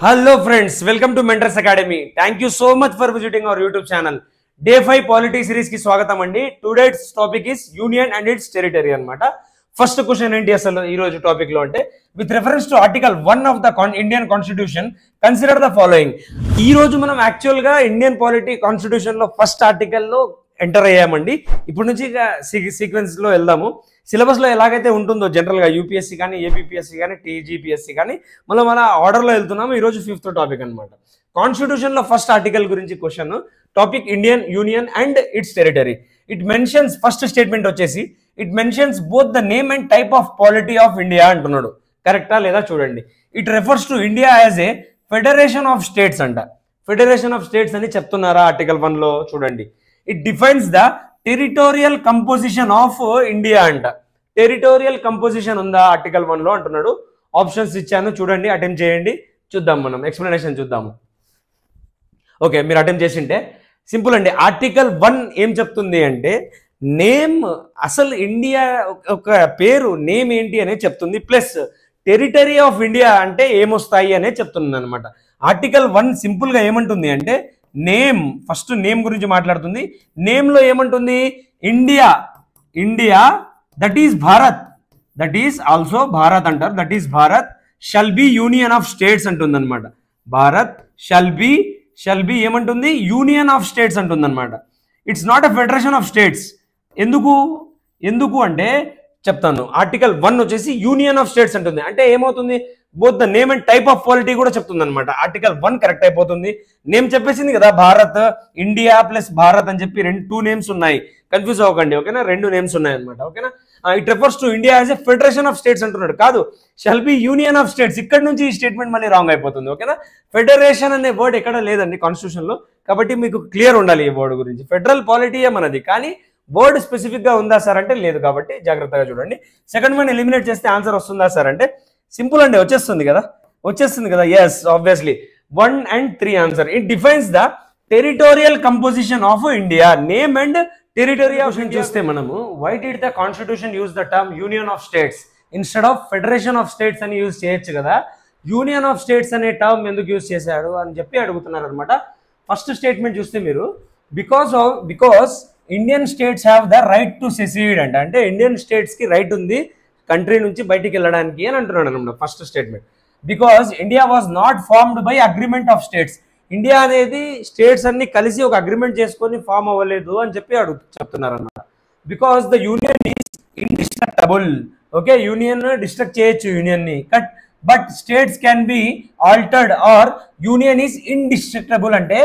Hello friends, welcome to Mentors Academy. Thank you so much for visiting our YouTube channel. Day 5 Polity series ki swagatam andi. Today's topic is Union and its territory anamata. First question enti asalu ee roju topic lo ante with reference to article 1 of the Indian Constitution consider the following. Ee roju manam actual ga Indian Polity Constitution lo first article lo enter అయ్యామండి. ఇప్పుడు నుంచి సీక్వెన్స్లో వెళ్దాము. సిలబస్లో ఎలాగైతే ఉంటుందో జనరల్గా UPSC కానీ APPSC కానీ టీజీపీఎస్సీ కానీ మనం మన ఆర్డర్లో వెళ్తున్నాము. ఈరోజు 5th టాపిక్ అనమాట. కాన్స్టిట్యూషన్లో ఫస్ట్ ఆర్టికల్ గురించి question. Topic Indian union and its territory. It mentions first statement వచ్చేసి it mentions both the name and type of polity of India అంటున్నాడు. కరెక్టా లేదా చూడండి. It refers to India as a federation of states అంట. Federation of states అని చెప్తున్నారా article 1లో చూడండి. It defines the territorial composition of India అంట. Territorial composition ఉందా ఆర్టికల్ 1లో అంటున్నాడు. ఆప్షన్స్ ఇచ్చాను చూడండి, అటెంప్ట్ చేయండి, చూద్దాం మనం ఎక్స్ప్లెనేషన్ చూద్దాము. ఓకే, మీరు అటెంప్ట్ చేసింటే సింపుల్ అండి. ఆర్టికల్ 1 ఏం చెప్తుంది అంటే నేమ్, అసలు ఇండియా ఒక పేరు నేమ్ ఏంటి అనేది చెప్తుంది, ప్లస్ టెరిటరీ ఆఫ్ ఇండియా అంటే ఏమొస్తాయి అనేది చెప్తుంది అనమాట. ఆర్టికల్ 1 సింపుల్గా ఏమంటుంది అంటే నేమ్, ఫస్ట్ నేమ్ గురించి మాట్లాడుతుంది. నేమ్లో ఏమంటుంది India, India that is Bharat, that is also Bharat అంటారు, that is Bharat shall be union of states అంటుంది అనమాట. భారత్ షల్ బి ఏమంటుంది యూనియన్ ఆఫ్ స్టేట్స్ అంటుంది అనమాట. It's not a federation of states. ఎందుకు అంటే చెప్తాను. ఆర్టికల్ 1 వచ్చేసి యూనియన్ ఆఫ్ స్టేట్స్ అంటుంది. అంటే ఏమవుతుంది both the name and type of polity కూడా చెప్తుంది అనమాట. ఆర్టికల్ 1 కరెక్ట్ అయిపోతుంది. నేమ్ చెప్పేసింది కదా, భారత్, ఇండియా ప్లస్ భారత్ అని చెప్పి 2 నేమ్స్ ఉన్నాయి. కన్ఫ్యూజ్ అవ్వకండి, ఓకేనా. 2 నేమ్స్ ఉన్నాయి అనమాట, ఓకేనా. It refers to India as a federation of states అంటున్నాడు. కాదు, shall be union of states. ఇక్కడ నుంచి ఈ స్టేట్మెంట్ మళ్ళీ రాంగ్ అయిపోతుంది, ఓకేనా. ఫెడరేషన్ అనే వర్డ్ ఎక్కడ లేదండి కాన్స్టిట్యూషన్ లో, కాబట్టి మీకు క్లియర్ ఉండాలి ఈ వర్డ్ గురించి. ఫెడరల్ పాలిటీయే మనది, కానీ వర్డ్ స్పెసిఫిక్ గా ఉందా సార్ అంటే లేదు, కాబట్టి జాగ్రత్తగా చూడండి. సెకండ్ వన్ ఎలిమినేట్ చేస్తే ఆన్సర్ వస్తుందా సార్ అంటే సింపుల్ అండి, వచ్చేస్తుంది కదా. Yes, obviously 1 and 3 answer. It defines the territorial composition of India. Name and territory of India చూస్తే మనము why did the constitution use the term union of states instead of federation of states అని use చేయొచ్చు కదా. Union of states అనే term ఎందుకు use చేశాడు అని చెప్పి అడుగుతున్నారు అనమాట. ఫస్ట్ స్టేట్మెంట్ చూస్తే మీరు because Indian states have the right to secede అంటే ఇండియన్ స్టేట్స్ కి రైట్ ఉంది కంట్రీ నుంచి బయటికి వెళ్ళడానికి అని అంటున్నాడు అనమాట first statement. Because India was not formed by agreement of states. India అనేది స్టేట్స్ అన్ని కలిసి ఒక అగ్రిమెంట్ చేసుకొని ఫామ్ అవ్వలేదు అని చెప్పి చెప్తున్నారు అనమాట. Because the union is indestructible. Okay, union destruct చేయొచ్చు యూనియన్ ని, but states can be altered or union is indestructible. అంటే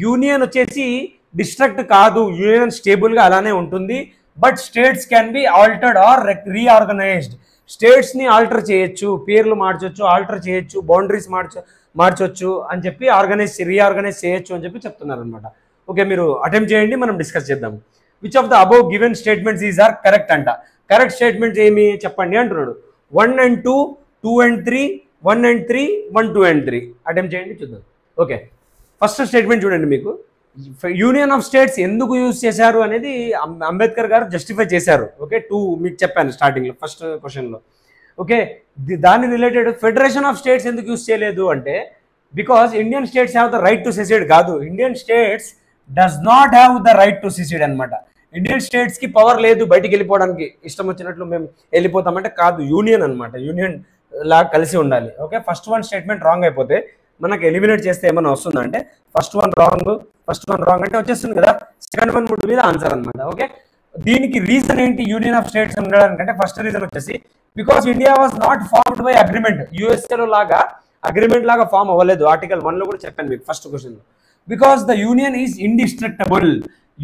యూనియన్ వచ్చేసి డిస్ట్రక్ట్ కాదు, యూనియన్ స్టేబుల్ గా అలానే ఉంటుంది. But states can be altered or reorganized. States ని ఆల్టర్ చేయొచ్చు, పేర్లు మార్చొచ్చు, ఆల్టర్ చేయొచ్చు, బౌండరీస్ మార్చొచ్చు అని చెప్పి రీఆర్గనైజ్ చేయొచ్చు అని చెప్పి చెప్తున్నారు అనమాట. ఓకే, మీరు అటెంప్ట్ చేయండి, మనం డిస్కస్ చేద్దాం. Which of the above given statements is are correct అంట. కరెక్ట్ స్టేట్మెంట్స్ ఏమి చెప్పండి అంటున్నాడు. 1 and 2, 2 and 3, 1 and 3, 1, 2 and 3 attempt చేయండి, చూద్దాం. ఓకే, ఫస్ట్ స్టేట్మెంట్ చూడండి. మీకు యూనియన్ ఆఫ్ స్టేట్స్ ఎందుకు యూజ్ చేశారు అనేది అంబేద్కర్ గారు జస్టిఫై చేశారు. ఓకే, 2 మీకు చెప్పాను స్టార్టింగ్లో ఫస్ట్ క్వశ్చన్లో. ఓకే, దాని రిలేటెడ్ ఫెడరేషన్ ఆఫ్ స్టేట్స్ ఎందుకు యూజ్ చేయలేదు అంటే because Indian states have the right to secede. కాదు, Indian states does not have the right to secede అనమాట. ఇండియన్ స్టేట్స్ కి పవర్ లేదు బయటికి వెళ్ళిపోవడానికి, ఇష్టం వచ్చినట్లు మేము వెళ్ళిపోతామంటే కాదు, యూనియన్ అనమాట. యూనియన్ లాగా కలిసి ఉండాలి. ఓకే, ఫస్ట్ 1 స్టేట్మెంట్ రాంగ్ అయిపోతే మనకు ఎలిమినేట్ చేస్తే ఏమైనా వస్తుందంటే ఫస్ట్ వన్ రాంగ్ అంటే వచ్చేస్తుంది కదా. Second one would be the answer అనమాట. ఓకే, దీనికి రీజన్ ఏంటి యూనియన్ ఆఫ్ స్టేట్స్ ఉండడానికంటే ఫస్ట్ రీజన్ వచ్చేసి because India was not formed by agreement. యూఎస్ఏలో లాగా అగ్రిమెంట్ లాగా ఫామ్ అవ్వలేదు. ఆర్టికల్ 1లో కూడా చెప్పాను మీకు first question. Because the union is indestructible.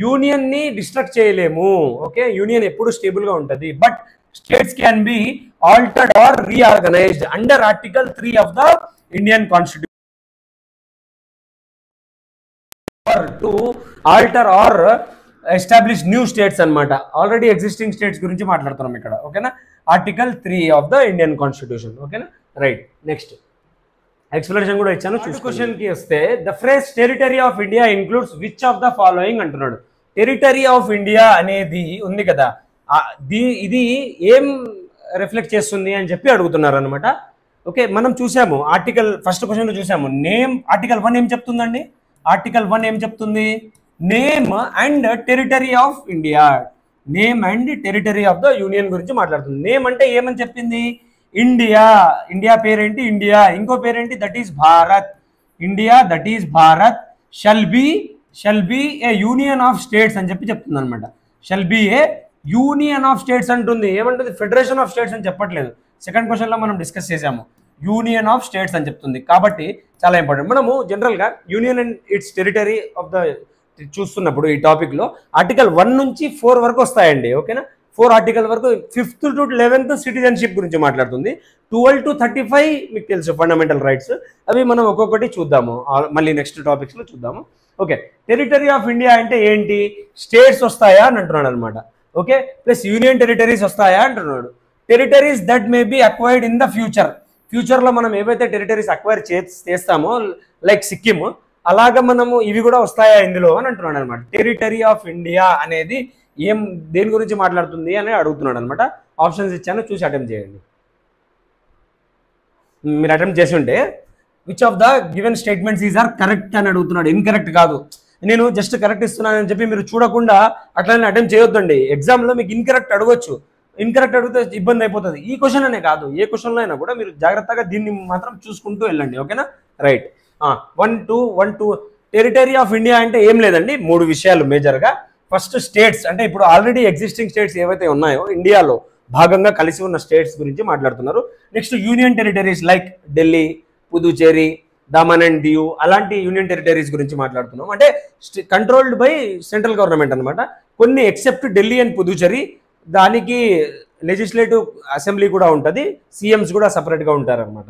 Union ని డిస్ట్రక్ట్ చేయలేము. ఓకే, యూనియన్ ఎప్పుడు స్టేబుల్ గా ఉంటుంది. But states can be altered or reorganized under article 3 of the Indian constitution to alter or establish new states అనమాట. Already existing states గురించి మాట్లాడుతున్నాం ఇక్కడ. ఓకేనా, article 3 of the Indian constitution. ఓకేనా, రైట్. నెక్స్ట్ ఎక్స్ప్లెనేషన్ కూడా ఇచ్చాను. క్వశ్చన్ కి వస్తే the phrase territory of India includes which of the following అంటున్నాడు. టెరిటరీ ఆఫ్ ఇండియా అనేది ఉంది కదా, ఇది ఏం రిఫ్లెక్ట్ చేస్తుంది అని చెప్పి అడుగుతున్నారు అనమాట. ఓకే, మనం చూసాము ఆర్టికల్ ఫస్ట్ క్వశ్చన్లో చూసాము. నేమ్ ఆర్టికల్ 1 ఏం చెప్తుందండి? ఆర్టికల్ 1 ఏం చెప్తుంది? Name and territory of India, name and territory of the union గురించి మాట్లాడుతుంది. నేమ్ అంటే ఏమని చెప్పింది? ఇండియా. ఇండియా పేరేంటి? ఇండియా. ఇంకో పేరేంటి? That is Bharat. India that is Bharat shall B A union of states అని చెప్తుంది అనమాట. Shall be A union of states అంటుంది. ఏమంటుంది? ఫెడరేషన్ ఆఫ్ స్టేట్స్ అని చెప్పట్లేదు. సెకండ్ క్వశ్చన్లో మనం డిస్కస్ చేసాము, యూనియన్ ఆఫ్ స్టేట్స్ అని చెప్తుంది. కాబట్టి చాలా ఇంపార్టెంట్. మనము జనరల్గా union and its territory of the చూస్తున్నప్పుడు ఈ టాపిక్లో ఆర్టికల్ 1 నుంచి 4 వరకు వస్తాయండి. ఓకేనా? 4 ఆర్టికల్ వరకు 5th to 11th సిటిజన్షిప్ గురించి మాట్లాడుతుంది. 12 to 35 మీకు తెలుసు ఫండమెంటల్ రైట్స్. అవి మనం ఒక్కొక్కటి చూద్దాము, మళ్ళీ నెక్స్ట్ టాపిక్స్లో చూద్దాము. ఓకే, టెరిటరీ ఆఫ్ ఇండియా అంటే ఏంటి? స్టేట్స్ వస్తాయా అని అంటున్నాడు అనమాట. ఓకే, ప్లస్ యూనియన్ టెరిటరీస్ వస్తాయా అంటున్నాడు. Territories that may be acquired in the ఫ్యూచర్లో మనం ఏవైతే టెరిటరీస్ అక్వైర్ చేస్తామో లైక్ సిక్కిం, అలాగా మనము ఇవి కూడా వస్తాయా ఇందులో అని అంటున్నాడు అనమాట. టెరిటరీ ఆఫ్ ఇండియా అనేది దేని గురించి మాట్లాడుతుంది అని అడుగుతున్నాడు అనమాట. ఆప్షన్స్ ఇచ్చాను, చూసి అటెంప్ట్ చేయండి. మీరు అటెంప్ట్ చేసి ఉంటే which of the given statements is are correct అని అడుగుతున్నాడు. ఇన్కరెక్ట్ కాదు, నేను జస్ట్ కరెక్ట్ ఇస్తున్నానని చెప్పి మీరు చూడకుండా అట్లనే అటెంప్ట్ చేయొద్దండి. ఎగ్జామ్లో మీకు ఇన్కరెక్ట్ అడగొచ్చు, ఇన్కరెక్ట్ అడిగితే ఇబ్బంది అయిపోతుంది. ఈ క్వశ్చన్ అనే కాదు, ఏ క్వశ్చన్లో అయినా కూడా మీరు జాగ్రత్తగా దీన్ని మాత్రం చూసుకుంటూ వెళ్ళండి. ఓకేనా? రైట్. 1, 2 టెరిటరీ ఆఫ్ ఇండియా అంటే ఏం లేదండి, 3 విషయాలు మేజర్గా. ఫస్ట్ స్టేట్స్, అంటే ఇప్పుడు ఆల్రెడీ ఎగ్జిస్టింగ్ స్టేట్స్ ఏవైతే ఉన్నాయో ఇండియాలో భాగంగా కలిసి ఉన్న స్టేట్స్ గురించి మాట్లాడుతున్నారు. Next union territories like Delhi, Puducherry, Daman and Diu, అలాంటి యూనియన్ టెరిటరీస్ గురించి మాట్లాడుతున్నాం. అంటే కంట్రోల్డ్ బై సెంట్రల్ గవర్నమెంట్ అనమాట. కొన్ని ఎక్సెప్ట్ ఢిల్లీ అండ్ పుదుచేరి, దానికి లెజిస్లేటివ్ అసెంబ్లీ కూడా ఉంటుంది, సీఎంస్ కూడా సపరేట్గా ఉంటారు అనమాట.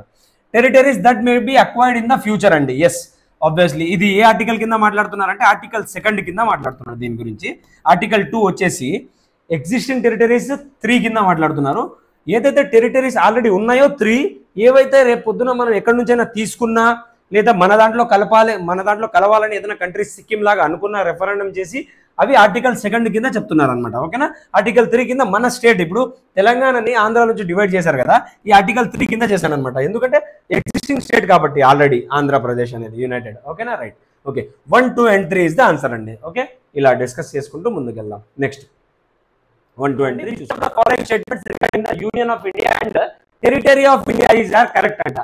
Territories that may be acquired in the future అండి. ఎస్, ఆబ్వియస్లీ ఇది ఏ ఆర్టికల్ కింద మాట్లాడుతున్నారంటే ఆర్టికల్ 2 కింద మాట్లాడుతున్నారు దీని గురించి. ఆర్టికల్ 2 వచ్చేసి ఎగ్జిస్టింగ్ టెరిటరీస్ 3 కింద మాట్లాడుతున్నారు. ఏదైతే టెరిటరీస్ ఆల్రెడీ ఉన్నాయో 3, ఏవైతే రేపు పొద్దున మనం ఎక్కడి నుంచైనా తీసుకున్నా లేదా మన దాంట్లో కలవాలని ఏదైనా కంట్రీస్ సిక్కిం లాగా అనుకున్న రెఫరెండం చేసి అవి ఆర్టికల్ 2 కింద చెప్తున్నారు అనమాట. ఓకేనా? ఆర్టికల్ 3 కింద మన స్టేట్, ఇప్పుడు తెలంగాణని ఆంధ్ర నుంచి డివైడ్ చేశారు కదా, ఈ ఆర్టికల్ 3 కింద చేశాను అనమాట. ఎందుకంటే ఎగ్జిస్టింగ్ స్టేట్ కాబట్టి ఆల్రెడీ ఆంధ్రప్రదేశ్ అనేది యూనైటెడ్. ఓకేనా? Right. Okay, 1, 2 and 3 is the answer అండి. ఓకే, ఇలా డిస్కస్ చేసుకుంటూ ముందుకెళ్దాం. నెక్స్ట్ 1, 2 and 3 చూస్తాం. Following statements regarding the union of India and territory of India is are correct అంట.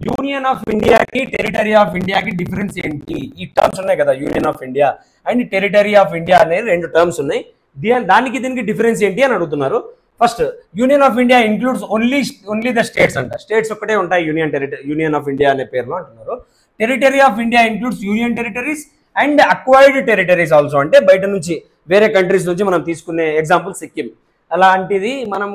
యూనియన్ ఆఫ్ ఇండియాకి టెరిటరీ ఆఫ్ ఇండియాకి డిఫరెన్స్ ఏంటి? ఈ టర్మ్స్ ఉన్నాయి కదా, union of India and territory of India అనే 2 టర్మ్స్ ఉన్నాయి. దానికి దీనికి డిఫరెన్స్ ఏంటి అని అడుగుతున్నారు. First, union of India includes only the states అంట. స్టేట్స్ ఒక్కటే ఉంటాయి యూనియన్ ఆఫ్ ఇండియా అనే పేరులో అంటున్నారు. Territory of India includes union territories and acquired territories also, అంటే బయట నుంచి వేరే కంట్రీస్ నుంచి మనం తీసుకునే, ఎగ్జాంపుల్ సిక్కిం, అలాంటిది మనం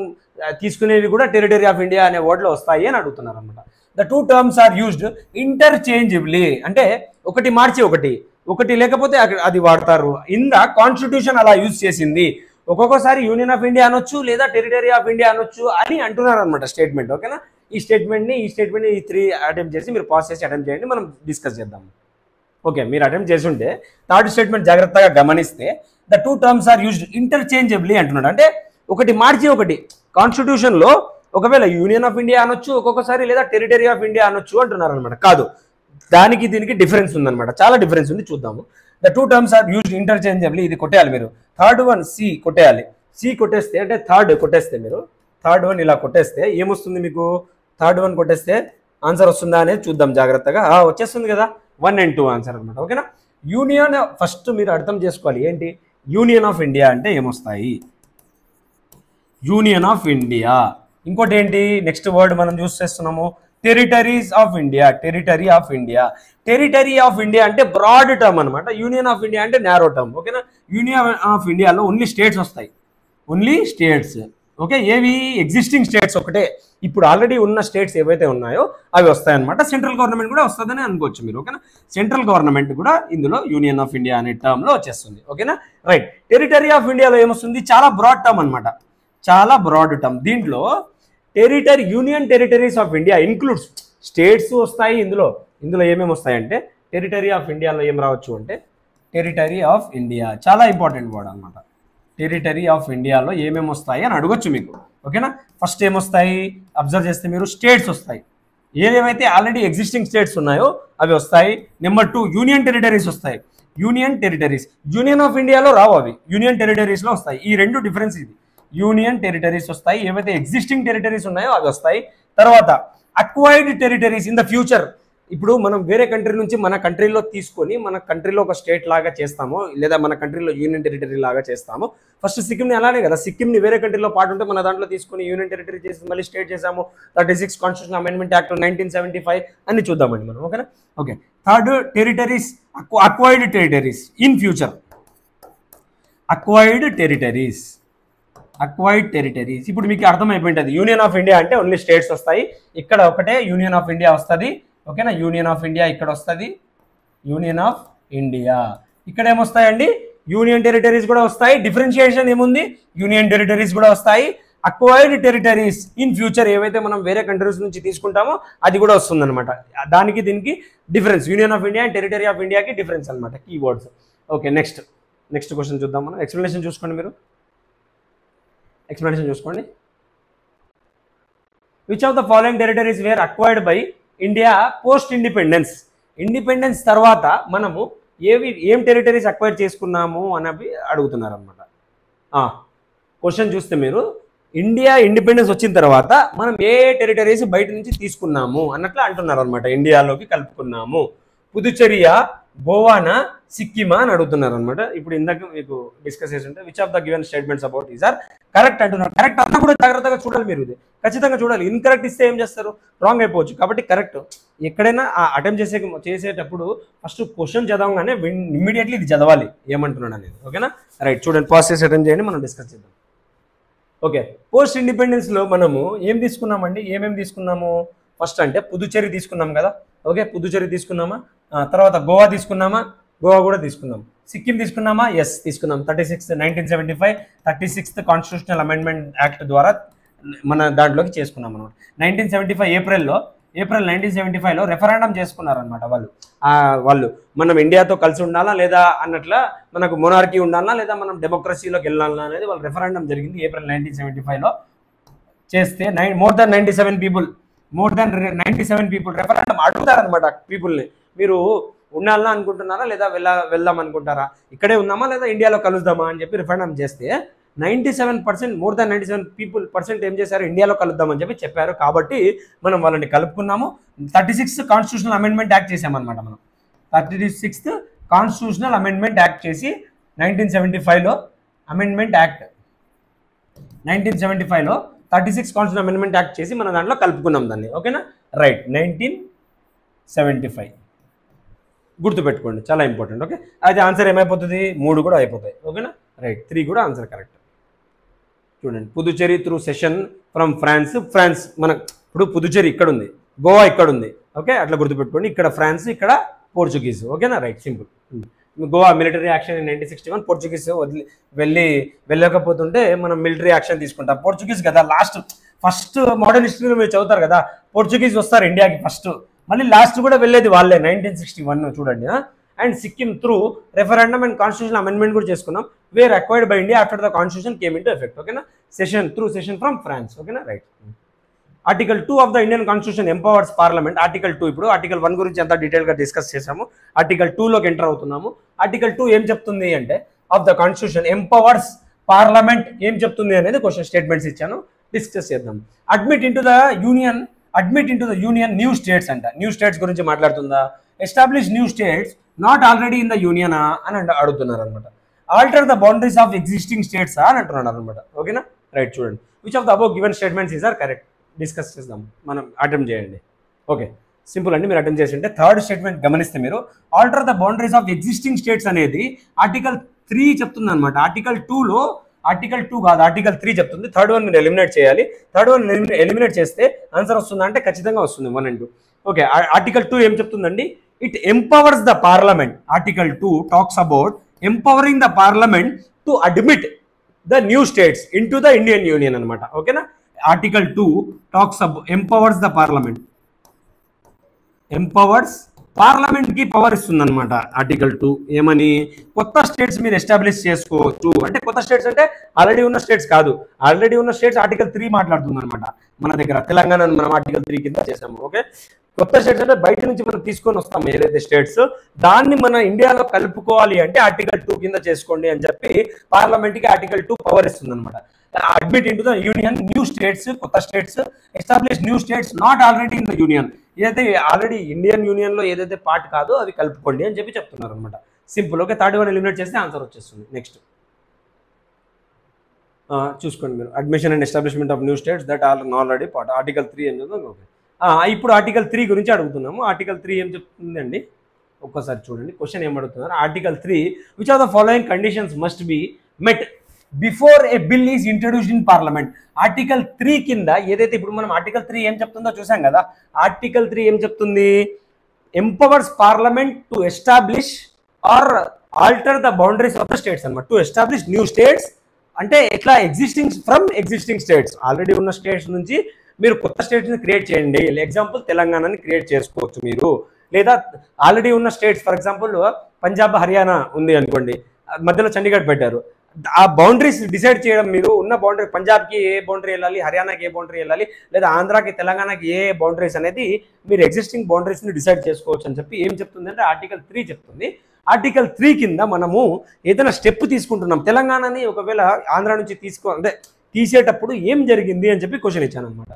తీసుకునేవి కూడా టెరిటరీ ఆఫ్ ఇండియా అనే వర్డ్లో వస్తాయి అని అడుగుతున్నారు అనమాట. ద 2 terms ఆర్ యూజ్డ్ ఇంటర్చేంజబుల్లీ, అంటే ఒకటి మార్చి ఒకటి లేకపోతే అది వాడతారు. ఇన్ ద కాన్స్టిట్యూషన్ అలా యూజ్ చేసింది. ఒక్కొక్కసారి యూనియన్ ఆఫ్ ఇండియా అనొచ్చు లేదా టెరిటరీ ఆఫ్ ఇండియా అనొచ్చు అని అంటున్నారు అనమాట స్టేట్మెంట్. ఓకేనా? ఈ స్టేట్మెంట్ని ఈ 3 అటెంప్ట్ చేసి మీరు పాస్ చేసి అటెంప్ట్ చేయండి, మనం డిస్కస్ చేద్దాం. ఓకే, మీరు అటెంప్ట్ చేసి ఉంటే థర్డ్ స్టేట్మెంట్ జాగ్రత్తగా గమనిస్తే ద 2 terms ఆర్ యూజ్డ్ ఇంటర్చేంజబుల్లీ అంటున్నాడు. అంటే ఒకటి మార్చి కాన్స్టిట్యూషన్లో ఒకవేళ యూనియన్ ఆఫ్ ఇండియా అనొచ్చు ఒక్కొక్కసారి, లేదా టెరిటరీ ఆఫ్ ఇండియా అనొచ్చు అంటున్నారు అనమాట. కాదు, దానికి దీనికి డిఫరెన్స్ ఉందన్నమాట, చాలా డిఫరెన్స్ ఉంది, చూద్దాము. The 2 terms are used interchangeably, ఇది కొట్టేయాలి మీరు. థర్డ్ వన్ సి కొట్టేయాలి. సి కొట్టేస్తే, అంటే థర్డ్ కొట్టేస్తే, మీరు థర్డ్ వన్ ఇలా కొట్టేస్తే ఏమొస్తుంది మీకు? థర్డ్ వన్ కొట్టేస్తే ఆన్సర్ వస్తుందా అనేది చూద్దాం జాగ్రత్తగా. వచ్చేస్తుంది కదా, 1 and 2 ఆన్సర్ అనమాట. ఓకేనా? యూనియన్ ఫస్ట్ మీరు అర్థం చేసుకోవాలి ఏంటి యూనియన్ ఆఫ్ ఇండియా అంటే ఏమొస్తాయి. యూనియన్ ఆఫ్ ఇండియా, ఇంకోటి ఏంటి నెక్స్ట్ వర్డ్ మనం చూస్ చేస్తున్నాము, territories of India. Territory of India అంటే బ్రాడ్ టర్మ్ అనమాట. యూనియన్ ఆఫ్ ఇండియా అంటే నారో టర్మ్. ఓకేనా? యూనియన్ ఆఫ్ ఇండియాలో ఓన్లీ స్టేట్స్ వస్తాయి, ఓన్లీ స్టేట్స్. ఓకే, ఏవి? ఎగ్జిస్టింగ్ స్టేట్స్ ఒకటే, ఇప్పుడు ఆల్రెడీ ఉన్న స్టేట్స్ ఏవైతే ఉన్నాయో అవి వస్తాయన్నమాట. సెంట్రల్ గవర్నమెంట్ కూడా వస్తుందని అనుకోవచ్చు మీరు. ఓకేనా? సెంట్రల్ గవర్నమెంట్ కూడా ఇందులో యూనియన్ ఆఫ్ ఇండియా అనే టర్మ్లో వచ్చేస్తుంది. ఓకేనా? రైట్. టెరిటరీ ఆఫ్ ఇండియాలో ఏమొస్తుంది? చాలా బ్రాడ్ టర్మ్ అనమాట, చాలా బ్రాడ్ టర్మ్. దీంట్లో union territories of India includes states వస్తాయి. ఇందులో ఏమేమి వస్తాయంటే టెరిటరీ ఆఫ్ ఇండియాలో ఏం రావచ్చు అంటే టెరిటరీ ఆఫ్ ఇండియా, చాలా ఇంపార్టెంట్ వర్డ్ అనమాట. టెరిటరీ ఆఫ్ ఇండియాలో ఏమేమి వస్తాయి అని అడగొచ్చు మీకు. ఓకేనా? ఫస్ట్ ఏమొస్తాయి అబ్జర్వ్ చేస్తే మీరు, స్టేట్స్ వస్తాయి. ఏవేవైతే ఆల్రెడీ ఎగ్జిస్టింగ్ స్టేట్స్ ఉన్నాయో అవి వస్తాయి. నెంబర్ 2 యూనియన్ టెరిటరీస్ వస్తాయి. యూనియన్ టెరిటరీస్ యూనియన్ ఆఫ్ ఇండియాలో రావు, అవి యూనియన్ టెరిటరీస్లో వస్తాయి. ఈ రెండు డిఫరెన్స్ ఇది. యూనియన్ టెరిటరీస్ వస్తాయి, ఏవైతే ఎగ్జిస్టింగ్ టెరిటరీస్ ఉన్నాయో అవి వస్తాయి. తర్వాత acquired territories in the future. ఇప్పుడు మనం వేరే కంట్రీ నుంచి మన కంట్రీలో తీసుకొని మన కంట్రీలో ఒక స్టేట్ లాగా చేస్తాము, లేదా మన కంట్రీలో యూనియన్ టెరిటరీ లాగా చేస్తాము. ఫస్ట్ సిక్కింని అలానే కదా, సిక్కింని వేరే కంట్రీలో పార్ట్ ఉంటే మన దాంట్లో తీసుకొని యూనియన్ టెరిటరీ చేసి మళ్ళీ స్టేట్ చేసాము. 36 కాన్స్టిట్యూషన్ అమెండ్మెంట్ యాక్ట్ 1975 అన్ని చూద్దామండి మనం. ఓకేనా? Okay. Third territories acquired territories in future. Acquired territories ఇప్పుడు మీకు అర్థమైపోయింది. యూనియన్ ఆఫ్ ఇండియా అంటే ఓన్లీ స్టేట్స్ వస్తాయి. ఇక్కడ ఒకటే యూనియన్ ఆఫ్ ఇండియా వస్తుంది. ఓకేనా? యూనియన్ ఆఫ్ ఇండియా ఇక్కడ వస్తుంది. యూనియన్ ఆఫ్ ఇండియా ఇక్కడ ఏమొస్తాయండి? యూనియన్ టెరిటరీస్ కూడా వస్తాయి. డిఫరెన్షియేషన్ ఏముంది? యూనియన్ టెరిటరీస్ కూడా వస్తాయి. అక్వైర్డ్ టెరిటరీస్ ఇన్ ఫ్యూచర్ ఏవైతే మనం వేరే కంట్రీస్ నుంచి తీసుకుంటామో అది కూడా వస్తుంది అనమాట. దానికి దీనికి difference. Union of India and territory of ఇండియాకి డిఫరెన్స్ అనమాట, కీవర్డ్స్. ఓకే, నెక్స్ట్ క్వశ్చన్ చూద్దాం మనం. ఎక్స్ప్లెనేషన్ చూసుకోండి మీరు. ఎక్స్ప్లెనేషన్ చూసుకోండి. Which of the following territories were acquired by India post independence తర్వాత మనము ఏం టెరిటరీస్ అక్వైర్ చేసుకున్నాము అని అడుగుతున్నారు అనమాట. క్వశ్చన్ చూస్తే మీరు ఇండియా ఇండిపెండెన్స్ వచ్చిన తర్వాత మనం ఏ టెరిటరీస్ బయట నుంచి తీసుకున్నాము అన్నట్లు అంటున్నారు అనమాట. ఇండియాలోకి కలుపుకున్నాము. పుదుచ్చేరియా, గోవానా, సిక్కిమా అని అడుగుతున్నారు అనమాట. ఇప్పుడు ఇందాక మీకు డిస్కస్ చేసి ఉంటే which of the given statements about is are correct అంటున్నారు. కరెక్ట్ అన్నా కూడా జాగ్రత్తగా చూడాలి మీరు, ఇది ఖచ్చితంగా చూడాలి. ఇన్కరెక్ట్ ఇస్తే ఏం చేస్తారు? రాంగ్ అయిపోవచ్చు. కాబట్టి కరెక్ట్ ఎక్కడైనా అటెంప్ట్ చేసేటప్పుడు ఫస్ట్ క్వశ్చన్ చదవగానే ఇమ్మీడియట్లీ ఇది చదవాలి ఏమంటున్నాడు అనేది. ఓకేనా? రైట్, చూడండి. పాస్ చేసి అటెంప్ట్ చేయండి, మనం డిస్కస్ చేద్దాం. ఓకే, పోస్ట్ ఇండిపెండెన్స్లో మనము ఏం తీసుకున్నామండి? ఏమేమి తీసుకున్నాము? ఫస్ట్ అంటే పుదుచ్చేరి తీసుకున్నాం కదా. ఓకే, పుదుచ్చేరి తీసుకున్నామా? తర్వాత గోవా తీసుకున్నామా? గోవా కూడా తీసుకున్నాం. సిక్కిం తీసుకున్నామా? ఎస్ తీసుకున్నాం. 1975 36th కాన్స్టిట్యూషనల్ అమెండ్మెంట్ యాక్ట్ ద్వారా మన దాంట్లోకి చేసుకున్నాం అనమాట. 1975 ఏప్రిల్ 1975లో రెఫరెండం చేసుకున్నారనమాట వాళ్ళు మనం ఇండియాతో కలిసి ఉండాలా లేదా అన్నట్ల, మనకు మొనార్కీ ఉండాలా లేదా మనం డెమోక్రసీలోకి వెళ్ళాలా అనేది వాళ్ళ రెఫరెండం జరిగింది ఏప్రిల్ 1975లో. చేస్తే మోర్ దాన్ 97 పీపుల్ రెఫరెండం అడుగుతారనమాట పీపుల్ని. మీరు ఉండాలా అనుకుంటున్నారా లేదా వెళ్దాం అనుకుంటారా, ఇక్కడే ఉందామా లేదా ఇండియాలో కలుద్దామా అని చెప్పి రెఫరెండం చేస్తే 97% మోర్ దాన్ 97% ఏం చేశారు? ఇండియాలో కలుద్దామని చెప్పారు. కాబట్టి మనం వాళ్ళని కలుపుకున్నాము. 36th కాన్స్టిట్యూషనల్ అమెండ్మెంట్ యాక్ట్ చేసామన్నమాట. మనం 36th కాన్స్టిట్యూషనల్ అమెండ్మెంట్ యాక్ట్ చేసి 1975లో 36 కాన్స్టిట్యూషనల్ అమెండ్మెంట్ యాక్ట్ చేసి మన దాంట్లో కలుపుకున్నాం దాన్ని. ఓకేనా? రైట్, 1975 గుర్తుపెట్టుకోండి, చాలా ఇంపార్టెంట్. ఓకే, అయితే ఆన్సర్ ఏమైపోతుంది? 3 కూడా అయిపోతాయి. ఓకేనా? రైట్, 3 కూడా ఆన్సర్ కరెక్ట్. చూడండి, Puducherry through cession from France మన ఇప్పుడు పుదుచ్చేరి ఇక్కడ ఉంది, గోవా ఇక్కడ ఉంది. ఓకే, అట్లా గుర్తుపెట్టుకోండి. ఇక్కడ ఫ్రాన్స్, ఇక్కడ పోర్చుగీస్. ఓకేనా? Right, simple. Goa military action in 1961. Portuguese వెళ్ళకపోతుంటే మనం మిలిటరీ యాక్షన్ తీసుకుంటాం. పోర్చుగీస్ కదా ఫస్ట్ మోడర్న్ హిస్టరీలో మీరు చదువుతారు కదా, పోర్చుగీస్ వస్తారు ఇండియాకి ఫస్ట్, మళ్ళీ లాస్ట్ కూడా వెళ్ళేది వాళ్ళే 1961. చూడండి. And Sikkim through referendum and constitution amendment కూడా చేసుకున్నాం. Where acquired by India after the constitution came into effect. ఓకేనా? Cession from France. ఓకేనా? Right. Article 2 of the Indian constitution empowers parliament. Article 2 ఇప్పుడు ఆర్టికల్ 1 గురించి అంతా డీటెయిల్గా డిస్కస్ చేసాము. ఆర్టికల్ 2లోకి ఎంటర్ అవుతున్నాము. ఆర్టికల్ 2 ఏం చెప్తుంది అంటే of the constitution empowers parliament ఏం చెప్తుంది అనేది క్వశ్చన్ స్టేట్మెంట్స్ ఇచ్చాను, డిస్కస్ చేద్దాం. Admit into the union new states అంట. న్యూ స్టేట్స్ గురించి మాట్లాడుతుందా? Establish new states not already in the union అని అడుగుతున్నారు అనమాట. Alter the boundaries of existing states అని అంటున్నారు అనమాట. ఓకేనా? రైట్, చూడండి. Which of the above given statements is are correct? Discuss చేద్దాం, మనం అటెంప్ట్ చేయండి. ఓకే, సింపుల్ అండి. మీరు అటెంప్ట్ చేసి ఉంటే థర్డ్ స్టేట్మెంట్ గమనిస్తే మీరు alter the boundaries of existing states అనేది ఆర్టికల్ 3 చెప్తుంది అనమాట. ఆర్టికల్ 2 కాదు, ఆర్టికల్ 3 చెప్తుంది. థర్డ్ వన్ మీరు ఎలిమినేట్ చేయాలి. థర్డ్ వన్ ఎలిమినేట్ చేస్తే ఆన్సర్ వస్తుందా అంటే ఖచ్చితంగా వస్తుంది, 1 and 2. ఓకే, ఆర్టికల్ 2 ఏం చెప్తుందండి? It empowers the parliament. Article 2 talks about empowering the parliament to admit the new states into the Indian union అనమాట. ఓకేనా? Article 2 talks about empowers the parliament. Empowers parliament కి power ఇస్తుంది అనమాట article 2. ఏమని, కొత్త states మీరు establish చేసుకోవచ్చు. అంటే కొత్త స్టేట్స్ అంటే ఆల్రెడీ ఉన్న స్టేట్స్ కాదు, ఆల్రెడీ ఉన్న స్టేట్స్ ఆర్టికల్ 3 మాట్లాడుతుంది అనమాట. మన దగ్గర తెలంగాణ మనం ఆర్టికల్ 3 కింద చేసాము. ఓకే, కొత్త స్టేట్స్ అంటే బయట నుంచి మనం తీసుకొని వస్తాం ఏదైతే స్టేట్స్, దాన్ని మన ఇండియాలో కలుపుకోవాలి అంటే ఆర్టికల్ 2 కింద చేసుకోండి అని చెప్పి పార్లమెంట్ కి ఆర్టికల్ 2 పవర్ ఇస్తుంది అనమాట. Admit into the union new states, కొత్త states, establish new states not already in the union. ఏదైతే ఆల్రెడీ ఇండియన్ యూనియన్ లో ఏదైతే పార్ట్ కాదో అవి కలుపుకోండి అని చెప్పి చెప్తున్నారు అనమాట. Simple. Okay, third one eliminate చేస్తే ఆన్సర్ వచ్చేస్తుంది. నెక్స్ట్ చూసుకోండి మీరు, admission and establishment of new states that already part article 3 అని చెప్తుంది. ఓకే, ఇప్పుడు ఆర్టికల్ 3 గురించి అడుగుతున్నాము. ఆర్టికల్ 3 ఏం చెప్తుందండి, ఒక్కసారి చూడండి క్వశ్చన్ ఏం అడుగుతున్నారు. Article 3 which are the following conditions must be met before a bill is introduced in parliament. Article 3 కింద ఏదైతే ఇప్పుడు మనం ఆర్టికల్ 3 ఏం చెప్తుందో చూసాం కదా. ఆర్టికల్ 3 ఏం చెప్తుంది, empowers parliament to establish or alter the boundaries of the states అనమాట. టు ఎస్టాబ్లిష్ న్యూ స్టేట్స్ అంటే ఎట్లా, ఎగ్జిస్టింగ్ స్టేట్స్, ఆల్రెడీ ఉన్న స్టేట్స్ నుంచి మీరు కొత్త స్టేట్స్ని క్రియేట్ చేయండి. ఎగ్జాంపుల్ తెలంగాణని క్రియేట్ చేసుకోవచ్చు మీరు, లేదా ఆల్రెడీ ఉన్న states for example Punjab Haryana ఉంది అనుకోండి, మధ్యలో చండీగఢ్ పెట్టారు. ఆ బౌండరీస్ డిసైడ్ చేయడం, మీరు ఉన్న బౌండరీ పంజాబ్కి ఏ బౌండరీ వెళ్ళాలి, హర్యానాకి ఏ బౌండరీ వెళ్ళాలి, లేదా ఆంధ్రాకి తెలంగాణకి ఏ బౌండరీస్ అనేది మీరు ఎగ్జిస్టింగ్ బౌండరీస్ని డిసైడ్ చేసుకోవచ్చు అని చెప్పి ఏం చెప్తుంది అంటే ఆర్టికల్ 3 చెప్తుంది. ఆర్టికల్ 3 కింద మనము ఏదైనా స్టెప్ తీసుకుంటున్నాం, తెలంగాణని ఒకవేళ ఆంధ్ర నుంచి తీసేటప్పుడు ఏం జరిగింది అని చెప్పి క్వశ్చన్ ఇచ్చాను అనమాట.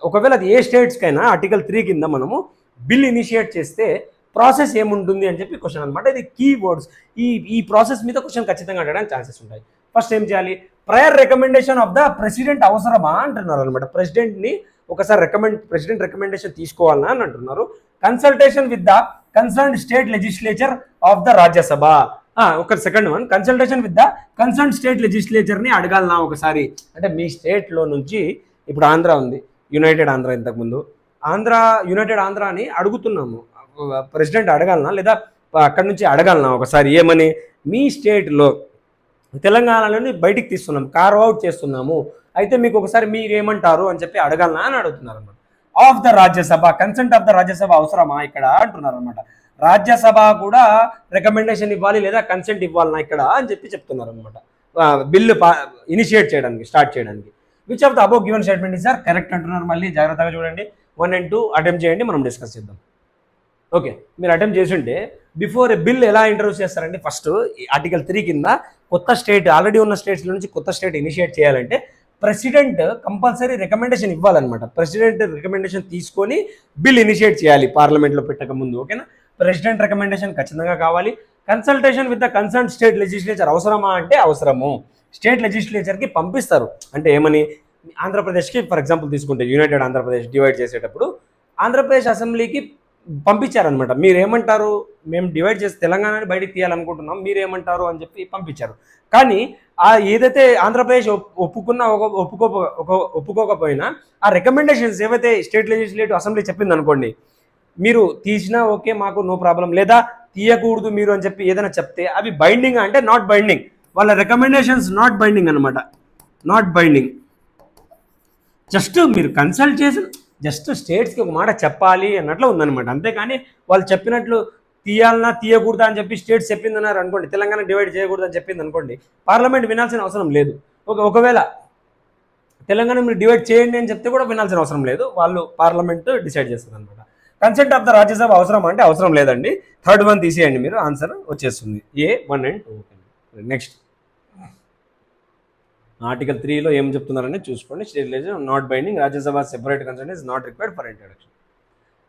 ఒకవేళ అది ఏ స్టేట్స్కైనా ఆర్టికల్ 3 కింద మనము బిల్ ఇనిషియేట్ చేస్తే ప్రాసెస్ ఏముంటుంది అని చెప్పి క్వశ్చన్ అనమాట. ఇది కీ వర్డ్స్. ఈ ప్రాసెస్ మీద క్వశ్చన్ ఖచ్చితంగా అడగడానికి ఛాన్సెస్ ఉంటాయి. ఫస్ట్ ఏం చేయాలి, prior recommendation of the president అవసరమా అంటున్నారు అనమాట. ప్రెసిడెంట్ని ఒకసారి ప్రెసిడెంట్ రికమెండేషన్ తీసుకోవాలన్నా అని అంటున్నారు. Consultation with the concern state legislature of the Rajya Sabha. ఒక second one, consultation with the concern state లెజిస్లేచర్ని అడగాలన్నా ఒకసారి. అంటే మీ స్టేట్లో నుంచి ఇప్పుడు ఆంధ్ర ఉంది, యునైటెడ్ ఆంధ్ర, ఇంతకుముందు యునైటెడ్ ఆంధ్ర అని అడుగుతున్నాము, ప్రెసిడెంట్ అడగాలనా లేదా అక్కడి నుంచి అడగాలనా ఒకసారి, ఏమని, మీ స్టేట్లో తెలంగాణలోని బయటికి తీస్తున్నాం, కార్వ్ అవుట్ చేస్తున్నాము, అయితే మీకు ఒకసారి మీరు ఏమంటారు అని చెప్పి అడగాలనా అని అడుగుతున్నారు అనమాట. Of the Rajya Sabha, consent of the Rajya Sabha అవసరమా ఇక్కడ అంటున్నారు అనమాట. రాజ్యసభ కూడా రికమెండేషన్ ఇవ్వాలి లేదా కన్సెంట్ ఇవ్వాలన్నా ఇక్కడ అని చెప్పి చెప్తున్నారు అనమాట. బిల్లు ఇనిషియేట్ చేయడానికి, స్టార్ట్ చేయడానికి. Which of the above given statement is are correct అంటున్నారు. మళ్ళీ జాగ్రత్తగా చూడండి, 1 and 2 అటెంప్ట్ చేయండి, మనం డిస్కస్ చేద్దాం. ఓకే, మీరు అటెంప్ట్ చేస్తుంటే బిఫోర్ ఏ బిల్ ఎలా ఇంట్రడ్యూస్ చేస్తారంటే, ఫస్ట్ ఆర్టికల్ 3 కింద కొత్త స్టేట్, ఆల్రెడీ ఉన్న స్టేట్స్ నుంచి కొత్త స్టేట్ ఇనిషియేట్ చేయాలంటే ప్రెసిడెంట్ కంపల్సరీ రికమెండేషన్ ఇవ్వాలన్నమాట. ప్రెసిడెంట్ రికమెండేషన్ తీసుకొని బిల్ ఇనిషియేట్ చేయాలి పార్లమెంట్లో పెట్టక ముందు. ఓకేనా, ప్రెసిడెంట్ రికమెండేషన్ ఖచ్చితంగా కావాలి. Consultation with the concern state legislature అవసరమా అంటే అవసరము. స్టేట్ లెజిస్లేచర్కి పంపిస్తారు. అంటే ఏమని, ఆంధ్రప్రదేశ్కి ఫర్ ఎగ్జాంపుల్ తీసుకుంటే యునైటెడ్ ఆంధ్రప్రదేశ్ డివైడ్ చేసేటప్పుడు ఆంధ్రప్రదేశ్ అసెంబ్లీకి పంపించారనమాట. మీరేమంటారు, మేము డివైడ్ చేసి తెలంగాణని బయటికి తీయాలనుకుంటున్నాం, మీరేమంటారు అని చెప్పి పంపించారు. కానీ ఏదైతే ఆంధ్రప్రదేశ్ ఒప్పుకోకపోయినా ఆ రికమెండేషన్స్ ఏవైతే స్టేట్ లెజిస్లేటివ్ అసెంబ్లీ చెప్పింది అనుకోండి, మీరు తీసినా ఓకే మాకు నో ప్రాబ్లం, లేదా తీయకూడదు మీరు అని చెప్పి ఏదైనా చెప్తే అవి బైండింగ్ అంటే నాట్ బైండింగ్. వాళ్ళ రికమెండేషన్స్ నాట్ బైండింగ్ అనమాట, నాట్ బైండింగ్. జస్ట్ మీరు కన్సల్ట్ చేసి జస్ట్ స్టేట్స్కి ఒక మాట చెప్పాలి అన్నట్లు ఉందన్నమాట. అంతేకాని వాళ్ళు చెప్పినట్లు తీయాలన్నా తీయకూడదా అని చెప్పి స్టేట్స్ చెప్పిందన్నారు అనుకోండి, తెలంగాణ డివైడ్ చేయకూడదు అని చెప్పింది అనుకోండి, పార్లమెంట్ వినాల్సిన అవసరం లేదు. ఒకవేళ తెలంగాణ మీరు డివైడ్ చేయండి అని చెప్తే కూడా వినాల్సిన అవసరం లేదు, వాళ్ళు పార్లమెంట్ డిసైడ్ చేస్తుంది అనమాట. కన్సెంట్ ఆఫ్ ద రాజ్యసభ అవసరం అంటే అవసరం లేదండి. థర్డ్ వన్ తీసేయండి, మీరు ఆన్సర్ వచ్చేస్తుంది ఏ 1 and 2. నెక్స్ట్ ఆర్టికల్ 3లో ఏం చెప్తున్నారని చూసుకోండి. State legislature not binding, Rajya Sabha separate consent is not required for introduction.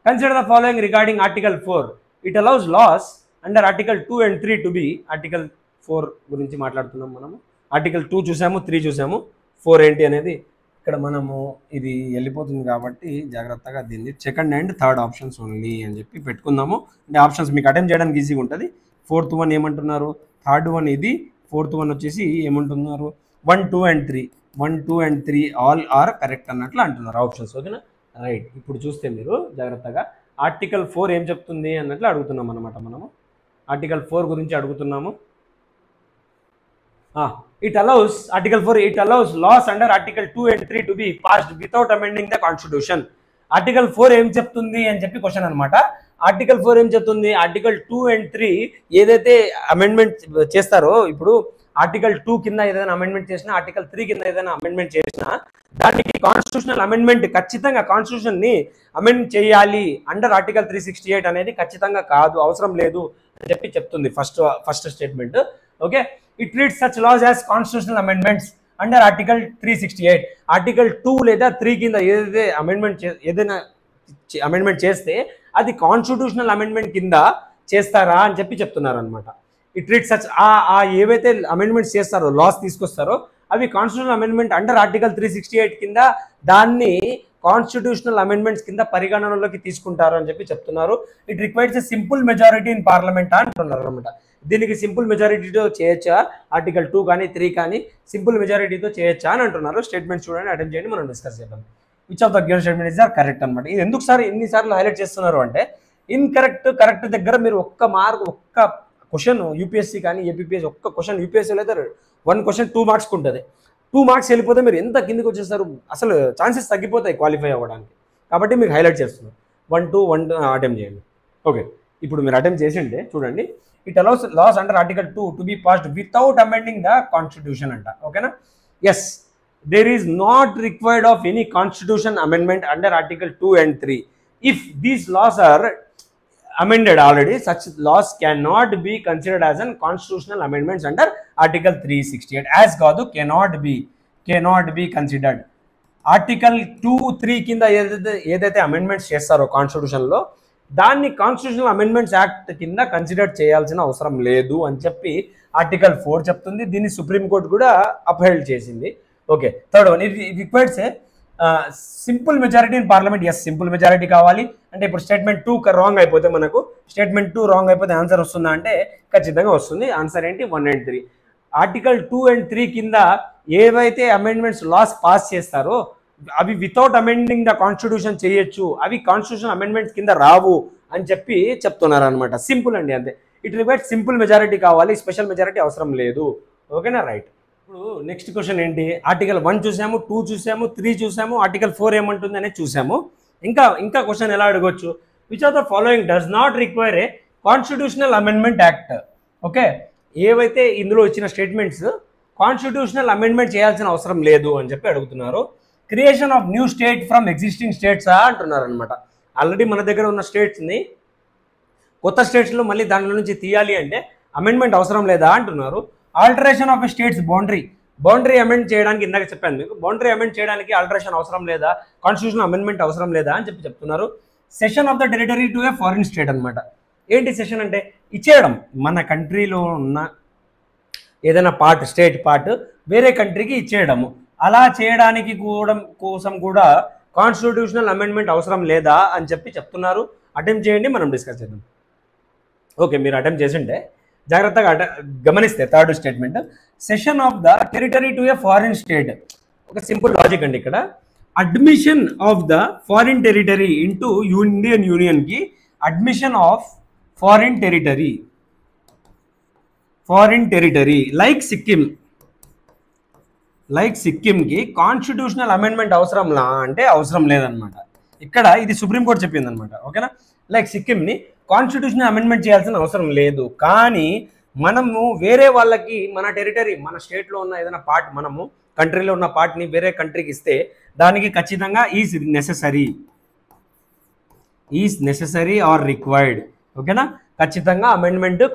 Consider the following regarding article 4. It allows laws under article 2 and 3 to be. Article 4 గురించి మాట్లాడుతున్నాం మనము. ఆర్టికల్ 2 చూసాము, 3 చూసాము, 4 ఏంటి అనేది ఇక్కడ మనము ఇది వెళ్ళిపోతుంది కాబట్టి జాగ్రత్తగా దీన్ని second and third options only అని చెప్పి పెట్టుకుందాము. అంటే ఆప్షన్స్ మీకు అటెంప్ట్ చేయడానికి ఈజీగా ఉంటుంది. 4th వన్ ఏమంటున్నారు, థర్డ్ వన్ ఇది, 4th వన్ వచ్చేసి ఏమంటున్నారు 1, 2 and 3. 1, 2 and 3 all are correct అన్నట్లు అంటున్నారు ఆప్షన్స్. ఓకేనా, రైట్. ఇప్పుడు చూస్తే మీరు జాగ్రత్తగా ఆర్టికల్ 4 ఏం చెప్తుంది అన్నట్లు అడుగుతున్నాం అనమాట. మనము ఆర్టికల్ 4 గురించి అడుగుతున్నాము. It allows, Article 4, it allows laws under Article 2 and 3 to be passed without amending the Constitution. Article 4 ఏం చెప్తుంది అని చెప్పి క్వశ్చన్ అనమాట. ఆర్టికల్ 4 ఏం చెప్తుంది, ఆర్టికల్ 2 and 3 ఏదైతే అమెండ్మెంట్ చేస్తారో, ఇప్పుడు ఆర్టికల్ 2 కింద ఏదైనా అమెండ్మెంట్ చేసినా, ఆర్టికల్ 3 కింద ఏదైనా అమెండ్మెంట్ చేసినా దానికి కాన్స్టిట్యూషనల్ అమెండ్మెంట్ ఖచ్చితంగా కాన్స్టిట్యూషన్ ని అమెండ్ చేయాలి అండర్ ఆర్టికల్ 368 అనేది ఖచ్చితంగా కాదు, అవసరం లేదు అని చెప్పి చెప్తుంది first statement. Okay, it treats such laws as constitutional amendments under article 368. Article 2 లేదా 3 కింద ఏదైనా అమెండ్మెంట్ చేస్తే అది కాన్స్టిట్యూషనల్ అమెండ్మెంట్ కింద చేస్తారా అని చెప్పి చెప్తున్నారు అనమాట. ఇట్ ట్రీట్ సచ్ ఏవైతే అమెండ్మెంట్స్ చేస్తారో, లాస్ తీసుకొస్తారో అవి కాన్స్టిట్యూషనల్ అమెండ్మెంట్ అండర్ ఆర్టికల్ 368 కింద దాన్ని కాన్స్టిట్యూషనల్ అమెండ్మెంట్స్ కింద పరిగణనలోకి తీసుకుంటారు అని చెప్పి చెప్తున్నారు. It requires a simple majority in parliament అంటున్నారు అనమాట. దీనికి సింపుల్ మెజారిటీతో చేయొచ్చా, ఆర్టికల్ 2 కానీ 3 కానీ సింపుల్ మెజారిటీతో చేయొచ్చా అని అంటున్నారు. స్టేట్మెంట్ చూడండి, అటెంప్ట్ చేయండి, మనం డిస్కస్ చేద్దాం. Which of the given statement is are correct అనమాట. ఇది ఎందుకు సార్ ఎన్నిసార్లు హైలైట్ చేస్తున్నారు అంటే, కరెక్ట్ దగ్గర మీరు ఒక్క క్వశ్చన్ యూపీఎస్సీ కానీ ఏపీఎస్సీ ఒక్క క్వశ్చన్ యూపీఎస్సీలో అయితే 1 క్వశ్చన్ 2 మార్క్స్కి ఉంటుంది. 2 మార్క్స్ వెళ్ళిపోతే మీరు ఎంత కిందకి వచ్చేస్తారు, అసలు ఛాన్సెస్ తగ్గిపోతాయి క్వాలిఫై అవ్వడానికి. కాబట్టి మీకు హైలైట్ చేస్తున్నారు. 1 2 అటెంప్ట్ చేయండి. ఓకే, ఇప్పుడు మీరు అటెంప్ట్ చేసింటే చూడండి. It allows laws under article 2 to be passed without amending the constitution అంట. ఓకేనా? Yes, there is not required of any constitution amendment under article 2 and 3. If these laws are amended already, such laws cannot be considered as an constitutional amendments under article 368. As కాదు, cannot be considered. Article 2 3 కింద ఏదైతే amendments చేస్తారో constitution లో, దాన్ని constitutional amendments act కింద consider చేయాల్సిన అవసరం లేదు అని చెప్పి ఆర్టికల్ 4 చెప్తుంది. దీన్ని సుప్రీంకోర్టు కూడా అప్హెల్డ్ చేసింది. ఓకే, థర్డ్ వన్, ఇది requires simple majority in parliament. Yes, simple majority కావాలి. అంటే ఇప్పుడు స్టేట్మెంట్ 2 రాంగ్ అయిపోతే, మనకు స్టేట్మెంట్ 2 రాంగ్ అయిపోతే ఆన్సర్ వస్తుందా అంటే ఖచ్చితంగా వస్తుంది. ఆన్సర్ ఏంటి? 1 and 3. ఆర్టికల్ 2 and 3 కింద ఏవైతే అమెండ్మెంట్స్ లాస్ పాస్ చేస్తారో అవి వితౌట్ అమెండింగ్ ద కాన్స్టిట్యూషన్ చేయొచ్చు, అవి కాన్స్టిట్యూషన్ అమెండ్మెంట్స్ కింద రావు అని చెప్పి చెప్తున్నారు అనమాట. సింపుల్ అండి, అంతే. ఇట్ రిక్వైర్స్ సింపుల్ మెజారిటీ కావాలి, స్పెషల్ మెజారిటీ అవసరం లేదు. ఓకేనా? రైట్. ఇప్పుడు నెక్స్ట్ క్వశ్చన్ ఏంటి, ఆర్టికల్ 1 చూసాము, 2 చూసాము, 3 చూసాము, ఆర్టికల్ 4 ఏమంటుంది అనేది చూసాము. ఇంకా క్వశ్చన్ ఎలా అడగొచ్చు, which of the following does not require A constitutional amendment act. Okay, ఏవైతే ఇందులో ఇచ్చిన స్టేట్మెంట్స్ కాన్స్టిట్యూషనల్ అమెండ్మెంట్ చేయాల్సిన అవసరం లేదు అని చెప్పి అడుగుతున్నారు. Creation of new state from existing స్టేట్సా అంటున్నారు అనమాట. ఆల్రెడీ మన దగ్గర ఉన్న స్టేట్స్ని కొత్త స్టేట్స్లో మళ్ళీ దానిలో నుంచి తీయాలి అంటే అమెండ్మెంట్ అవసరం లేదా అంటున్నారు. Alteration of a states boundary amend చేయడానికి, ఇందాక చెప్పాను మీకు, బౌండరీ అమెండ్ చేయడానికి ఆల్టరేషన్ అవసరం లేదా, కాన్స్టిట్యూషన్ అమెండ్మెంట్ అవసరం లేదా అని చెప్పి చెప్తున్నారు. Session of the territory to a foreign state అనమాట. ఏంటి సెషన్ అంటే? ఇచ్చేయడం, మన కంట్రీలో ఉన్న ఏదైనా స్టేట్ పార్ట్ వేరే కంట్రీకి ఇచ్చేయడము. అలా చేయడానికి కోసం కూడా కాన్స్టిట్యూషనల్ అమెండ్మెంట్ అవసరం లేదా అని చెప్పి చెప్తున్నారు. అటెంప్ట్ చేయండి, మనం డిస్కస్ చేద్దాం. ఓకే, మీరు అటెంప్ట్ చేసింటే జాగ్రత్తగా గమనిస్తే third statement, cession of the territory to a foreign state. ఒక సింపుల్ లాజిక్ అండి ఇక్కడ. Admission of the foreign territory into Indian యూనియన్కి, admission of foreign territory like సిక్కింకి కాన్స్టిట్యూషనల్ అమెండ్మెంట్ అవసరంలా అంటే అవసరం లేదనమాట. ఇక్కడ ఇది సుప్రీంకోర్టు చెప్పింది అనమాట. ఓకేనా? లైక్ సిక్కింని కాన్స్టిట్యూషనల్ అమెండ్మెంట్ చేయాల్సిన అవసరం లేదు, కానీ మనము వేరే వాళ్ళకి మన టెరిటరీ, మన స్టేట్లో ఉన్న ఏదైనా పార్ట్, మనము కంట్రీలో ఉన్న పార్ట్ని వేరే కంట్రీకి ఇస్తే దానికి ఖచ్చితంగా ఈజ్ నెసెసరీ ఆర్ రిక్వైర్డ్. ఓకేనా? ఖచ్చితంగా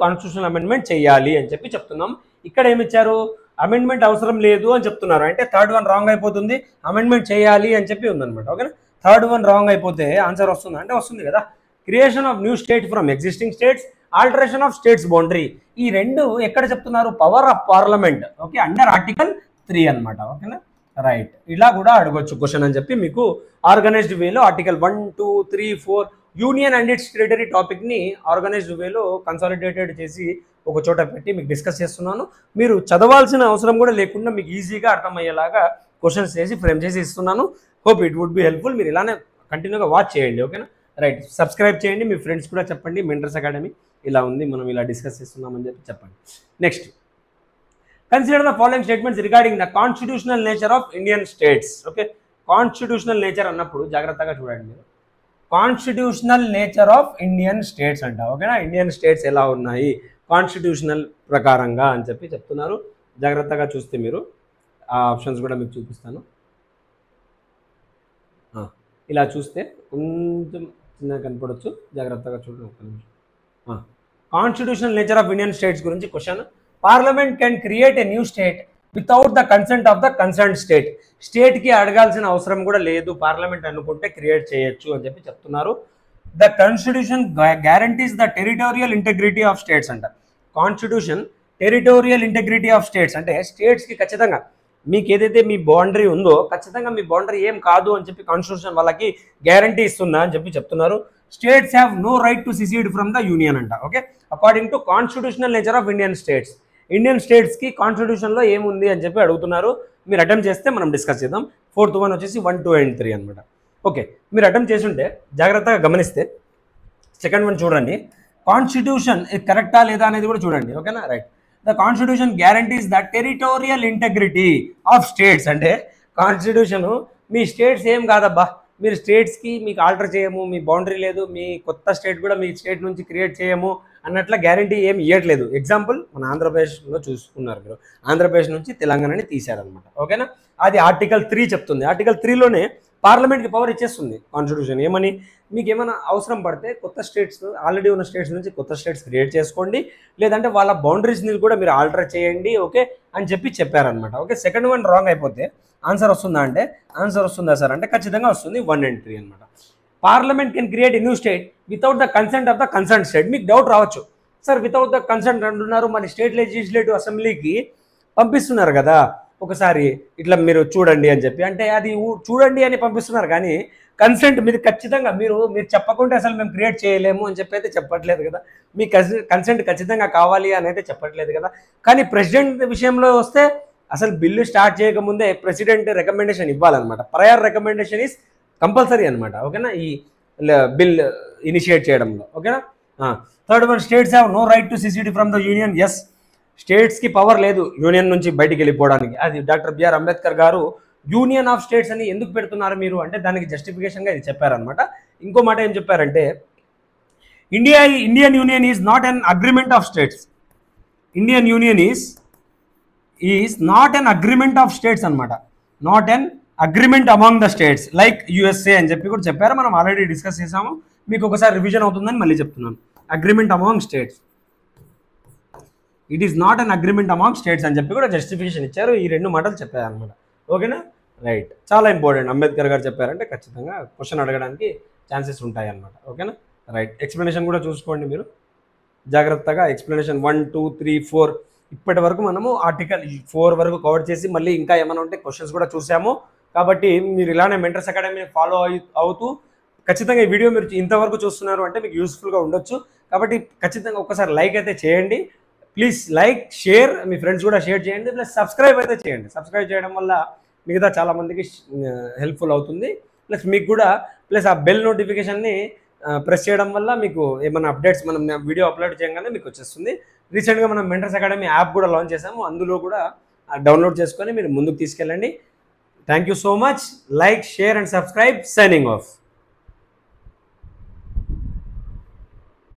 కాన్స్టిట్యూషనల్ అమెండ్మెంట్ చేయాలి అని చెప్పి చెప్తున్నాం. ఇక్కడ ఏమిచ్చారు? అమెండ్మెంట్ అవసరం లేదు అని చెప్తున్నారు. అంటే థర్డ్ వన్ రాంగ్ అయిపోతుంది, అమెండ్మెంట్ చేయాలి అని చెప్పి ఉందన్నమాట. ఓకేనా? థర్డ్ వన్ రాంగ్ అయిపోతే ఆన్సర్ వస్తుందా అంటే వస్తుంది కదా. Creation of new state from existing states, alteration of states boundary. ఈ రెండు ఎక్కడ చెప్తున్నారు? Power of parliament. Okay, under article 3 అనమాట. ఓకేనా? రైట్. ఇలా కూడా అడగొచ్చు క్వశ్చన్ అని చెప్పి మీకు ఆర్గనైజ్డ్ వేలో article 1 2 3 4 union and its territory టాపిక్ని ఆర్గనైజ్డ్ వేలో కన్సాలిడేటెడ్ చేసి ఒక చోట పెట్టి మీకు డిస్కస్ చేస్తున్నాను. మీరు చదవాల్సిన అవసరం కూడా లేకుండా మీకు ఈజీగా అర్థమయ్యేలాగా క్వశ్చన్స్ చేసి ఫ్రేమ్ చేసి ఇస్తున్నాను. Hope it would be helpful. మీరు ఇలానే కంటిన్యూగా వాచ్ చేయండి. ఓకేనా? రైట్. సబ్స్క్రైబ్ చేయండి, మీ ఫ్రెండ్స్ కూడా చెప్పండి. మెంటర్స్ అకాడమీ ఇలా ఉంది, మనం ఇలా డిస్కస్ చేస్తున్నామని చెప్పి చెప్పండి. Next, consider the following statements regarding the constitutional nature of Indian states. Okay, constitutional nature అన్నప్పుడు జాగ్రత్తగా చూడండి మీరు. Constitutional nature of Indian states అంట. ఓకేనా, ఇండియన్ స్టేట్స్ ఎలా ఉన్నాయి కాన్స్టిట్యూషనల్ ప్రకారంగా అని చెప్పి చెప్తున్నారు. జాగ్రత్తగా చూస్తే మీరు ఆ ఆప్షన్స్ కూడా మీకు చూపిస్తాను. ఇలా చూస్తే కొంచెం చిన్నగా కనపడవచ్చు, జాగ్రత్తగా చూడండి. ఒక నిమిషం. Constitutional nature of Indian states గురించి question. Parliament can create a new state without the consent of the concern state. స్టేట్కి అడగాల్సిన అవసరం కూడా లేదు, పార్లమెంట్ అనుకుంటే క్రియేట్ చేయొచ్చు అని చెప్పి చెప్తున్నారు. The constitution guarantees the territorial integrity of states అంట. Constitution territorial integrity of states అంటే స్టేట్స్కి ఖచ్చితంగా మీకు ఏదైతే మీ బౌండరీ ఉందో ఖచ్చితంగా మీ బౌండరీ ఏం కాదు అని చెప్పి కాన్స్టిట్యూషన్ వాళ్ళకి గ్యారంటీ ఇస్తుందా అని చెప్పి చెప్తున్నారు. States have no right to secede from the union అంట. Okay, according to constitutional nature of Indian states. Indian స్టేట్స్కి కాన్స్టిట్యూషన్లో ఏముంది అని చెప్పి అడుగుతున్నారు. మీరు అటెంప్ట్ చేస్తే మనం డిస్కస్ చేద్దాం. 4th వన్ వచ్చేసి 1, 2 and 3 అనమాట. ఓకే, మీరు అటెంప్ట్ చేస్తుంటే జాగ్రత్తగా గమనిస్తే సెకండ్ వన్ చూడండి. కాన్స్టిట్యూషన్ కరెక్టా లేదా అనేది కూడా చూడండి. ఓకేనా, right. The constitution guarantees the territorial integrity of states అంటే కాన్స్టిట్యూషన్ మీ స్టేట్స్ ఏం కాదబ్బా, మీరు స్టేట్స్కి మీకు ఆల్టర్ చేయము, మీ బౌండరీ లేదు, మీ కొత్త స్టేట్ కూడా మీ స్టేట్ నుంచి క్రియేట్ చేయము అన్నట్ల గ్యారంటీ ఏం ఇవ్వట్లేదు. ఎగ్జాంపుల్ మన ఆంధ్రప్రదేశ్లో చూసుకున్నారు మీరు, ఆంధ్రప్రదేశ్ నుంచి తెలంగాణని తీశారనమాట. ఓకేనా, అది ఆర్టికల్ 3 చెప్తుంది. ఆర్టికల్ 3లోనే పార్లమెంట్కి పవర్ ఇచ్చేస్తుంది కాన్స్టిట్యూషన్. ఏమని, మీకు ఏమైనా అవసరం పడితే కొత్త స్టేట్స్, ఆల్రెడీ ఉన్న స్టేట్స్ నుంచి కొత్త స్టేట్స్ క్రియేట్ చేసుకోండి, లేదంటే వాళ్ళ బౌండరీస్ని కూడా మీరు ఆల్టర్ చేయండి, ఓకే అని చెప్పి చెప్పారనమాట. ఓకే, సెకండ్ వన్ రాంగ్ అయిపోతే ఆన్సర్ వస్తుందా అంటే, ఆన్సర్ వస్తుందా సార్ అంటే ఖచ్చితంగా వస్తుంది. 1 and 3 అనమాట. Parliament can create a new state without the consent of the concern state. మీకు డౌట్ రావచ్చు, సార్ వితౌట్ ద కన్సెంట్ అంటున్నారు, మరి స్టేట్ లెజిస్లేటివ్ అసెంబ్లీకి పంపిస్తున్నారు కదా ఒకసారి ఇట్లా మీరు చూడండి అని చెప్పి, అంటే అది చూడండి అని పంపిస్తున్నారు కానీ కన్సెంట్ మీరు ఖచ్చితంగా మీరు చెప్పకుంటే అసలు మేము క్రియేట్ చేయలేము అని చెప్పి అయితే చెప్పట్లేదు కదా, మీ కన్సెంట్ ఖచ్చితంగా కావాలి అని అయితే చెప్పట్లేదు కదా. కానీ ప్రెసిడెంట్ విషయంలో వస్తే అసలు బిల్లు స్టార్ట్ చేయకముందే ప్రెసిడెంట్ రికమెండేషన్ ఇవ్వాలన్నమాట. ప్రయర్ రికమెండేషన్ ఈస్ కంపల్సరీ అనమాట. ఓకేనా, ఈ బిల్ ఇనిషియేట్ చేయడంలో. ఓకేనా. Third one, states have no right to secede from the union. Yes, స్టేట్స్కి పవర్ లేదు యూనియన్ నుంచి బయటికి వెళ్ళిపోవడానికి. అది డాక్టర్ బిఆర్ అంబేద్కర్ గారు యూనియన్ ఆఫ్ స్టేట్స్ అని ఎందుకు పెడుతున్నారు మీరు అంటే దానికి జస్టిఫికేషన్గా ఇది చెప్పారనమాట. ఇంకో మాట ఏం చెప్పారంటే, Indian union is not an agreement of states. Indian union is not an agreement of states అనమాట. Not an agreement among the states like USA అని చెప్పి కూడా చెప్పారు. మనం ఆల్రెడీ డిస్కస్ చేసాము, మీకు ఒకసారి రివిజన్ అవుతుందని మళ్ళీ చెప్తున్నాను. Agreement among states, it is not an agreement among states అని చెప్పి కూడా జస్టిఫికేషన్ ఇచ్చారు. ఈ రెండు మాటలు చెప్పారు అనమాట. ఓకేనా, రైట్. చాలా ఇంపార్టెంట్. అంబేద్కర్ గారు చెప్పారంటే ఖచ్చితంగా క్వశ్చన్ అడగడానికి ఛాన్సెస్ ఉంటాయి అనమాట. ఓకేనా, రైట్. ఎక్స్ప్లెనేషన్ కూడా చూసుకోండి మీరు జాగ్రత్తగా. ఎక్స్ప్లెనేషన్ 1, 2, 3, 4 ఇప్పటి వరకు మనము ఆర్టికల్ 4 వరకు కవర్ చేసి మళ్ళీ ఇంకా ఏమైనా ఉంటే క్వశ్చన్స్ కూడా చూసాము. కాబట్టి మీరు ఇలానే మెంటర్స్ అకాడమీ ఫాలో అవుతూ ఖచ్చితంగా ఈ వీడియో మీరు ఇంతవరకు చూస్తున్నారు అంటే మీకు యూస్ఫుల్గా ఉండొచ్చు. కాబట్టి ఖచ్చితంగా ఒక్కసారి లైక్ అయితే చేయండి. Please like, share, me friends కూడా షేర్ చేయండి. ప్లస్ సబ్స్క్రైబ్ అయితే చేయండి. సబ్స్క్రైబ్ చేయడం వల్ల మిగతా చాలామందికి హెల్ప్ఫుల్ అవుతుంది. ప్లస్ మీకు కూడా ప్లస్ ఆ బెల్ నోటిఫికేషన్ని ప్రెస్ చేయడం వల్ల మీకు ఏమైనా అప్డేట్స్ మనం వీడియో అప్లోడ్ చేయగానే మీకు వచ్చేస్తుంది. రీసెంట్గా మనం మెంటర్స్ అకాడమీ యాప్ కూడా లాంచ్ చేసాము, అందులో కూడా డౌన్లోడ్ చేసుకొని మీరు ముందుకు తీసుకెళ్ళండి. Thank you so much. Like, share and subscribe. Signing off.